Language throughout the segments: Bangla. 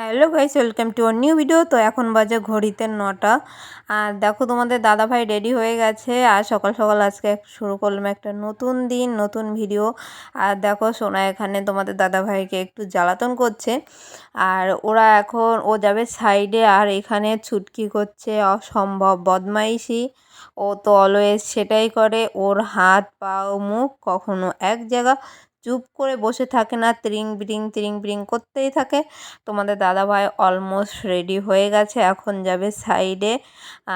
Hello guys, welcome to a new video. তো এখন বাজে ঘড়িতে 9টা। আর দেখো তোমাদের দাদাভাই রেডি হয়ে গেছে। আর সকাল সকাল আজকে শুরু করলাম একটা নতুন দিন, নতুন ভিডিও। আর দেখো সোনা এখানে তোমাদের দাদাভাইকে একটু জ্বালাতন করছে। আর ওরা এখন ও যাবে সাইডে, আর এখানে ছুটকি করছে অসম্ভব বদমাইশি। ও তো অলওয়েজ সেটাই করে, ওর হাত পা মুখ কখনো এক জায়গা চুপ করে বসে থাকে না, ত্রিং বিরিং করতেই থাকে। তোমাদের দাদাভাই অলমোস্ট রেডি হয়ে গেছে, এখন যাবে সাইডে।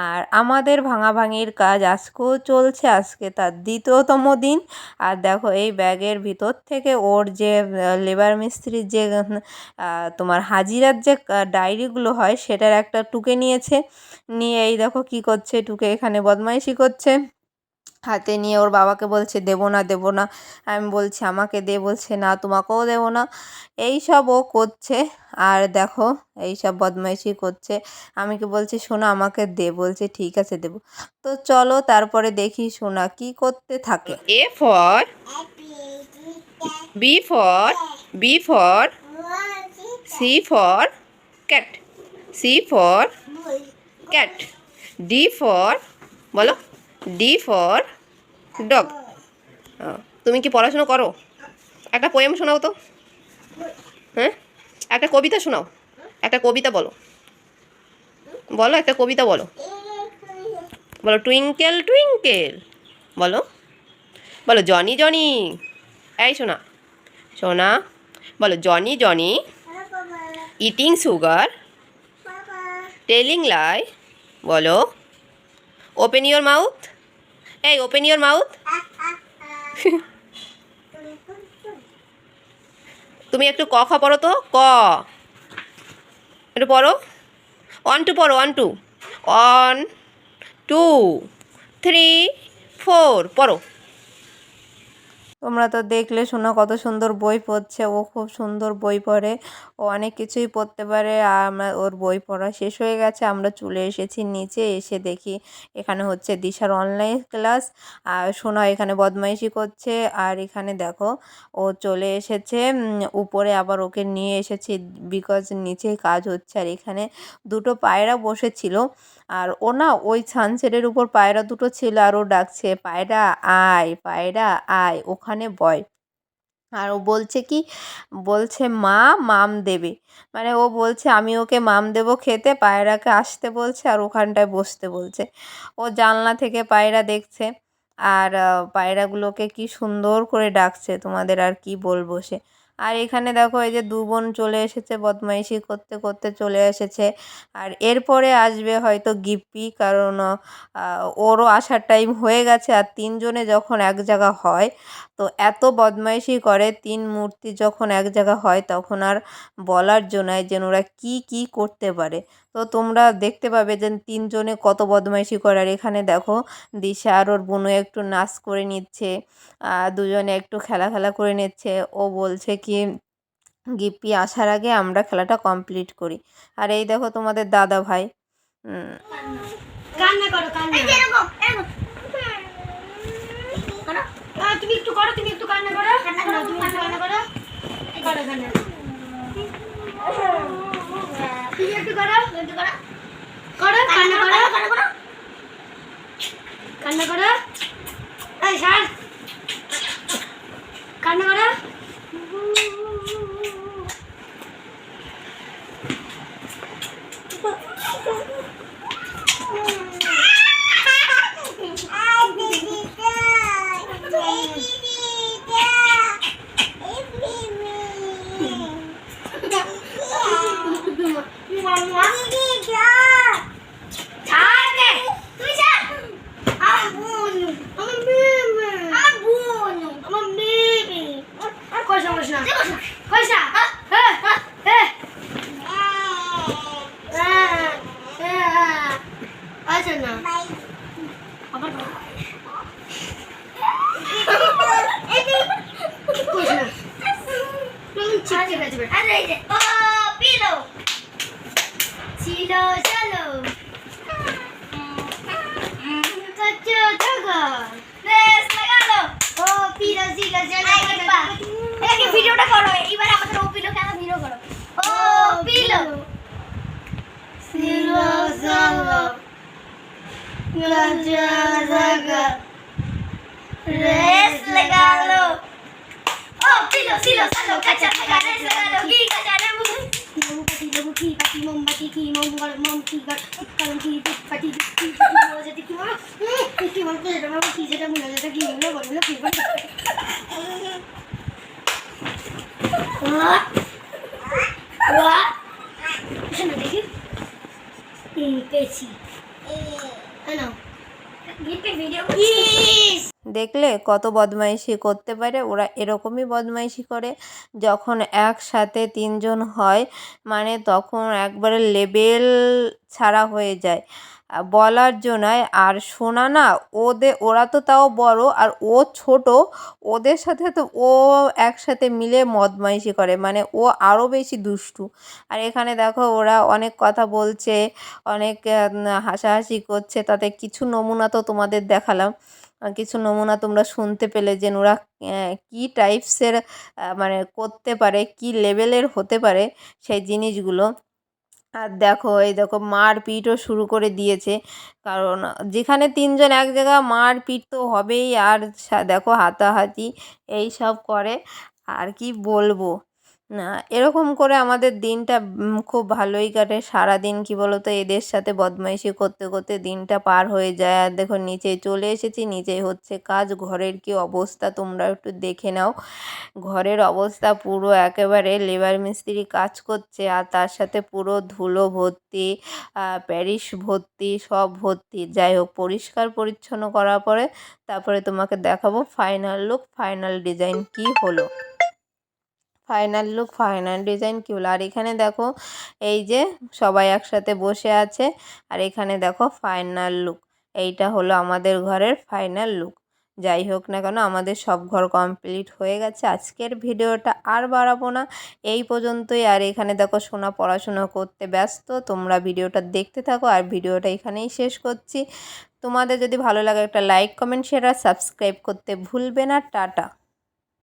আর আমাদের ভাঙাভাঙির কাজ আজকেও চলছে, আজকে তার দ্বিতীয়তম দিন। আর দেখো এই ব্যাগের ভিতর থেকে ওর যে লেবার মিস্ত্রির যে তোমার হাজিরার যে ডায়েরিগুলো হয় সেটার একটা টুকে নিয়েছে। নিয়ে এই দেখো কি করছে, টুকে এখানে বদমাইশি করছে। হাতে নিয়ে ওর বাবাকে বলছে দেবো না দেবো না। আমি বলছি আমাকে দে, বলছে না তোমাকেও দেবো না। এই সব ও করছে। আর দেখো এই সব বদমাইশি করছে। আমি কি বলছি সোনা আমাকে দে, বলছে ঠিক আছে দেবো। তো চলো তারপরে দেখি সোনা কি করতে থাকে। A for B for C for cat, C for cat, D for বলো, ডি ফর ডগ। তুমি কি পড়াশোনা করো? একটা পোয়েম শোনাও তো। হ্যাঁ, একটা কবিতা শোনাও, একটা কবিতা বলো, বলো একটা কবিতা বলো, বলো টুইঙ্কেল টুইঙ্কেল, বলো, বলো জনি জনি। এই শোনা শোনা, বলো Johnny Johnny eating sugar telling lie, বলো ওপেন ইয়োর মাউথ, এই ওপেন ইয়োর মাউথ। তুমি একটু ক খ পড়ো তো, ক একটু পড়ো। 1 2 পড়ো, 1 2, 1 2 3 4 পড়ো। তোমরা তো দেখলে শোনো কত সুন্দর বই পড়ছে, ও খুব সুন্দর বই পড়ে, ও অনেক কিছুই পড়তে পারে। আর আমরা ওর বই পড়া শেষ হয়ে গেছে, আমরা চলে এসেছি নিচে। এসে দেখি এখানে হচ্ছে দিশার অনলাইন ক্লাস। আর সোনা এখানে বদমাইশি করছে। আর এখানে দেখো ও চলে এসেছে উপরে, আবার ওকে নিয়ে এসেছি বিকজ নিচে কাজ হচ্ছে। আর এখানে দুটো পায়রা বসেছিল, আর ও না ওই সানসেটের উপর পায়রা দুটো ছিল, আর ও ডাকছে পায়রা আয় পায়রা আয় ওখানে বয়। আর ও বলছে কি, বলছে মা মাম দেবে, মানে ও বলছে আমি ওকে মাম দেবো খেতে, পায়রাকে আসতে বলছে আর ওখানটায় বসতে বলছে। ও জানলা থেকে পায়রা দেখছে। আর পায়রাগুলোকে কি সুন্দর করে ডাকছে, তোমাদের আর কি বলবো সে। আর এখানে দেখো এই যে দু বোন চলে এসেছে, বদমাইশি করতে করতে চলে এসেছে। আর এরপরে আসবে হয়তো গিপ্পি, কারণ ওরও আসার টাইম হয়ে গেছে। আর তিনজনে যখন এক জায়গা হয় তো এত বদমাইশি করে, তিন মূর্তি যখন এক জায়গা হয় তখন আর বলার জন্য যেন ওরা কি কি করতে পারে। তো তোমরা দেখতে পাবে যে তিনজনে কত বদমাইশি করে। আর এখানে দেখো দিশা আর ওর বোনও একটু নাচ করে নিচ্ছে, দুজনে একটু খেলা করে নিচ্ছে। ও বলছে কি গিপ্পি আসার আগে আমরা খেলাটা কমপ্লিট করি। আর এই দেখো তোমাদের দাদা ভাই কান্না করো, কান্না তুমি একটু করো, তুমি একটু কান্না করো, তুমি একটু কান্না করো, করো কান্না, তুমি একটু করো, করো কান্না করো, কান্না করো, এই শান কান্না করো। ভিডিওটা করো, এবার আমাদের ও পিলো কেন ভিডিও করো, ও পিলো। রেস লাগালো ও সিলো সিলো সালো কাঁচা থাকা রেস লাগালো কি কাঁচা রে লেবু কি পাটি মোমবাতি কি মঙ্গল মোম কি কলম কি পাটি কি মজা কি মা কি মন করে এটা কি যেটা মনে যেটা কি মনে বললো কি বল ওয়া শোনো দেখি পেছি না গিফট ভিডিও প্লিজ দেখলে কত বদমাইশি করতে পারে ওরা। এরকমই বদমাইশি করে যখন একসাথে তিনজন হয়, মানে তখন একবারে লেবেল ছাড়া হয়ে যায়। বলার জন্যই আর শোনা না, ওরা তো তাও বড় আর ও ছোট, ওদের সাথে তো ও একসাথে মিলে বদমাইশি করে, মানে ও আরও বেশি দুষ্টু। আর এখানে দেখো ওরা অনেক কথা বলছে, অনেক হাসাহাসি করছে, তাতে কিছু নমুনা তো তোমাদের দেখালাম। কিছু নমুনা তোমরা শুনতে পেলে যে ওরা কী টাইপসের মানে করতে পারে, কী লেভেলের হতে পারে সেই জিনিসগুলো। আর দেখো এই দেখো মারপিটও শুরু করে দিয়েছে, কারণ যেখানে তিনজন এক জায়গা মারপিট তো হবেই। আর দেখো হাতাহাতি এই সব করে, আর কি বলবো। না, এরকম করে আমাদের দিনটা খুব ভালোই কাটে। সারাদিন কি বলো তো এদের সাথে বদমাইশি করতে করতে দিনটা পার হয়ে যায়। আর দেখো নিচে চলে এসেছি, নিচে হচ্ছে কাজ। ঘরের কি অবস্থা তোমরা একটু দেখে নাও। ঘরের অবস্থা পুরো একেবারে লেবার মিস্ত্রি কাজ করছে, আর তার সাথে পুরো ধুলো ভর্তি, প্যারিস ভর্তি, সব ভর্তি। যাই হোক, পরিষ্কার পরিচ্ছন্ন করার পরে তারপরে তোমাকে দেখাবো ফাইনাল লুক, ফাইনাল ডিজাইন কী হলো। ফাইনাল লুক, ফাইনাল ডিজাইন কী হলো। আর এখানে দেখো এই যে সবাই একসাথে বসে আছে, আর এখানে দেখো ফাইনাল লুক। এইটা হলো আমাদের ঘরের ফাইনাল লুক। যাই হোক না কেন, আমাদের সব ঘর কমপ্লিট হয়ে গেছে। আজকের ভিডিওটা আর বাড়াবো না, এই পর্যন্তই। আর এখানে দেখো সোনা পড়াশোনা করতে ব্যস্ত। তোমরা ভিডিওটা দেখতে থাকো, আর ভিডিওটা এখানেই শেষ করছি। তোমাদের যদি ভালো লাগে একটা লাইক, কমেন্ট, শেয়ার আর সাবস্ক্রাইব করতে ভুলবে না। টাটা।